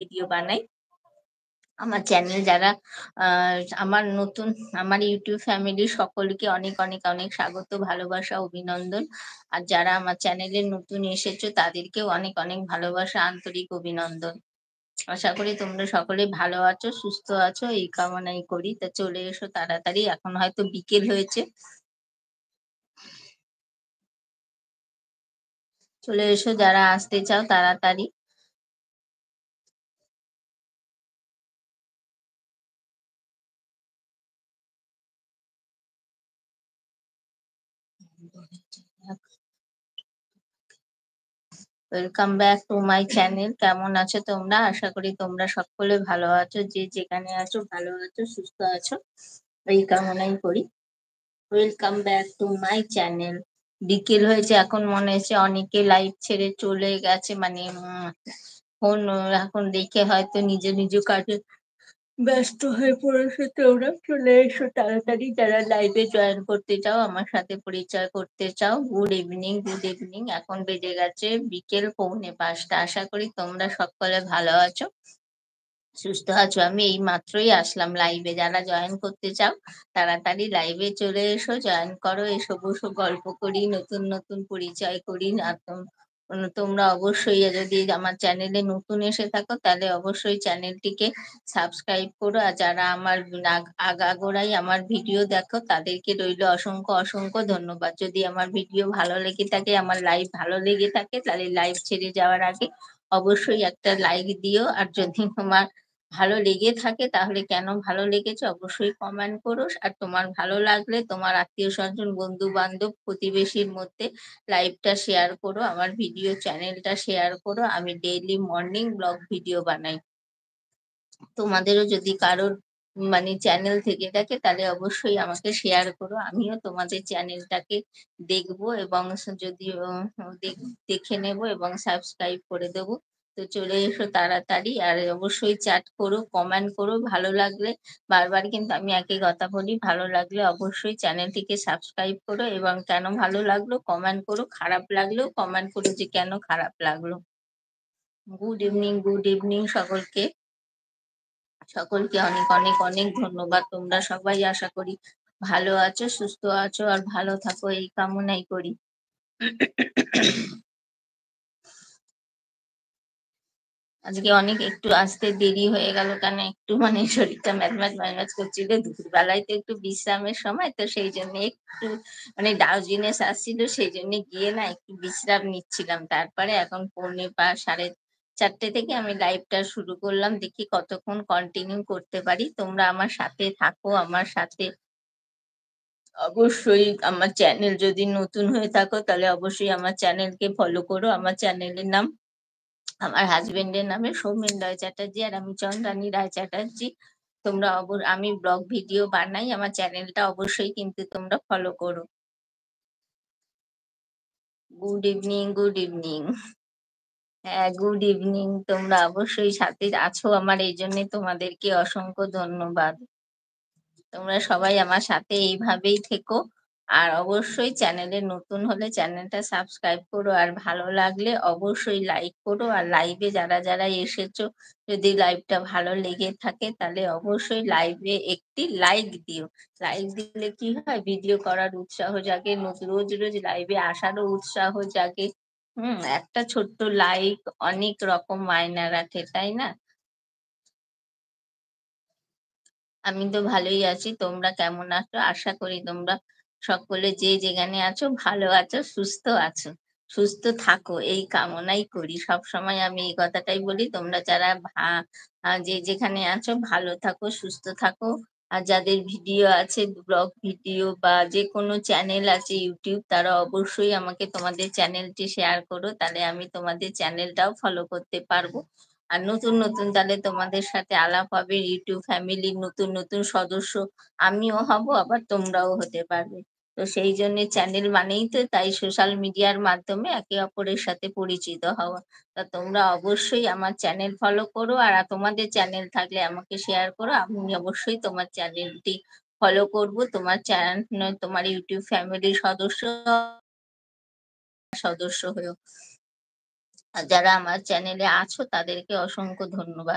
Video বানাই। আমার channel যারা আ আমার YouTube ফ্যামিলির সকলকে অনেক, অনেক, অনেক স্বাগত, ভালোবাসা, অভিনন্দন। আর যারা আমার চ্যানেলে নতুন এসেছো তাদেরকেও অনেক, অনেক ভালোবাসা, আন্তরিক অভিনন্দন। আশা করি তোমরা সকলে ভালো আছো, সুস্থ আছো এই কামনাই করি। তা চলে এসো তাড়াতাড়ি। এখন হয়তো বিকেল হয়েছে। চলে এসো যারা আসতে চাও তাড়াতাড়ি। Welcome back to my channel. কেমন আছো তোমরা? আশা করি তোমরা সকলে ভালো আছো। যে যেখানে আছো ভালো আছো, সুস্থ আছো এই কামনাই করি। Welcome back to my channel. বিকেল হয়েছে, এখন মনে হচ্ছে অনেকে লাইভ ছেড়ে চলে গেছে, মানে ফোন এখন দেখে হয়তো নিজ নিজ কাজে ব্যস্ত হয়ে পড়েছে। তোমরা চলে এসো তাড়াতাড়ি যারা লাইভে জয়েন করতে চাও, আমার সাথে পরিচয় করতে চাও। Good evening, good evening. এখন বেজে গেছে বিকেল 4:45। আশা করি তোমরা সকলে ভালো আছো, সুস্থ আছো। আমি এই মাত্রই আসলাম লাইভে। যারা জয়েন করতে চাও তাড়াতাড়ি লাইভে চলে এসো, জয়েন করো, এসো বসো, গল্প করি, নতুন নতুন পরিচয় করি। আর তোমরা অবশ্যই যদি আমার চ্যানেলে নতুন এসে থাকো তাহলে অবশ্যই চ্যানেলটিকে সাবস্ক্রাইব করো। আর যারা আমার আগাগোড়াই আমার ভিডিও দেখো তাদেরকে রইল অসংখ্য অসংখ্য ধন্যবাদ। যদি আমার ভিডিও ভালো লেগে থাকে, আমার লাইভ ভালো লেগে থাকে, তাহলে লাইভ ছেড়ে যাওয়ার আগে অবশ্যই একটা লাইক দিও। আর যদি তোমার ভালো লেগে থাকে তাহলে কেন ভালো লেগেছে অবশ্যই কমেন্ট করো। আর তোমার ভালো লাগলে তোমার আত্মীয়-স্বজন, বন্ধু-বান্ধব, প্রতিবেশীর মধ্যে লাইভটা শেয়ার করো। আমার ভিডিও চ্যানেলটা শেয়ার করো। আমি ডেইলি মর্নিং ব্লগ ভিডিও বানাই। তোমাদেরও যদি কারোর মানে চ্যানেল থেকে থাকে তাহলে অবশ্যই আমাকে শেয়ার করো। আমিও তোমাদের চ্যানেলটাকে দেখবো এবং যদি দেখে নেব এবং সাবস্ক্রাইব করে দেবো। তো চলে এসো তাড়াতাড়ি। আর অবশ্যই চ্যাট করো, কমেন্ট করো ভালো লাগলে। বারবার কিন্তু আমি একই কথা বলি, ভালো লাগলে অবশ্যই চ্যানেলটিকে সাবস্ক্রাইব করো এবং কেন ভালো লাগলো কমেন্ট করো। খারাপ লাগলেও কমেন্ট করো যে কেন খারাপ লাগলো। গুড ইভিনিং, গুড ইভিনিং সকলকে। সকলকে অনেক অনেক অনেক ধন্যবাদ। তোমরা সবাই আশা করি ভালো আছো, সুস্থ আছো আর ভালো থাকো এই কামনাই করি। আজকে অনেক একটু আসতে দেরি হয়ে গেল, কেন একটু মানে শরীরটা ম্যাজম্যাজ করছিল। দুপুরবেলায় তো একটু বিশ্রামের সময়, তো সেই জন্য একটু মানে ডাউজিনেস আসছিল, সেই জন্য গিয়ে না একটু বিশ্রাম নিচ্ছিলাম। তারপরে এখন 4:30 থেকে আমি লাইভটা শুরু করলাম। দেখি কতক্ষণ কন্টিনিউ করতে পারি। তোমরা আমার সাথে থাকো, আমার সাথে অবশ্যই। আমার চ্যানেল যদি নতুন হয়ে থাকো তাহলে অবশ্যই আমার চ্যানেলকে ফলো করো। আমার চ্যানেলের নাম আমার হাসবেন্ডের নামে সৌমেন রায় চ্যাটার্জি, আর আমি চন্দ্রানী রায় চ্যাটার্জি। তোমরা আমি ব্লগ ভিডিও বানাই। আমার চ্যানেলটা অবশ্যই কিন্তু তোমরা ফলো করো। Good evening, good evening. হ্যাঁ, গুড ইভিনিং। তোমরা অবশ্যই সাথে আছো আমার, এই জন্যে তোমাদেরকে অসংখ্য ধন্যবাদ। তোমরা সবাই আমার সাথে এইভাবেই থেকো। আর অবশ্যই চ্যানেলে নতুন হলে চ্যানেলটা সাবস্ক্রাইব করো। আর ভালো লাগলে অবশ্যই লাইক করো। আর লাইভে যারা যারা এসেছো, যদি লাইভটা ভালো লেগে থাকে তাহলে অবশ্যই লাইভে একটি লাইক দিও। লাইক দিলে কি হয়, ভিডিও করার উৎসাহ জাগে, রোজ রোজ লাইভে আসারও উৎসাহ জাগে। একটা ছোট্ট লাইক অনেক রকম মায়না রাখে, তাই না? আমি তো ভালোই আছি। তোমরা কেমন আছো? আশা করি তোমরা সকলে যে যেখানে আছো ভালো আছো, সুস্থ আছো। সুস্থ থাকো এই কামনাই করি। সবসময় আমি এই কথাটাই বলি। তোমরা যারা যে যেখানে আছো ভালো থাকো, সুস্থ থাকো। আর যাদের ভিডিও আছে, ব্লগ ভিডিও বা যেকোনো চ্যানেল আছে YouTube, তারা অবশ্যই আমাকে তোমাদের চ্যানেলটি শেয়ার করো। তাহলে আমি তোমাদের চ্যানেলটাও ফলো করতে পারবো। আর নতুন নতুন তাহলে তোমাদের সাথে আলাপ হবে। ইউটিউব ফ্যামিলির নতুন নতুন সদস্য আমিও হব, আবার তোমরাও হতে পারবে। তো সেই জন্য চ্যানেল মানেই তো তাই সোশ্যাল মিডিয়ার মাধ্যমে একে অপরের সাথে পরিচিত হওয়া। তা তোমরা অবশ্যই আমার চ্যানেল ফলো করো। আর তোমাদের চ্যানেল থাকলে আমাকে শেয়ার করো। আমি অবশ্যই তোমার চ্যানেলটি ফলো করব। তোমার চ্যানেল, তোমার ইউটিউব ফ্যামিলির সদস্য সদস্য হয়েও আর যারা আমার চ্যানেলে আছো তাদেরকে অসংখ্য ধন্যবাদ।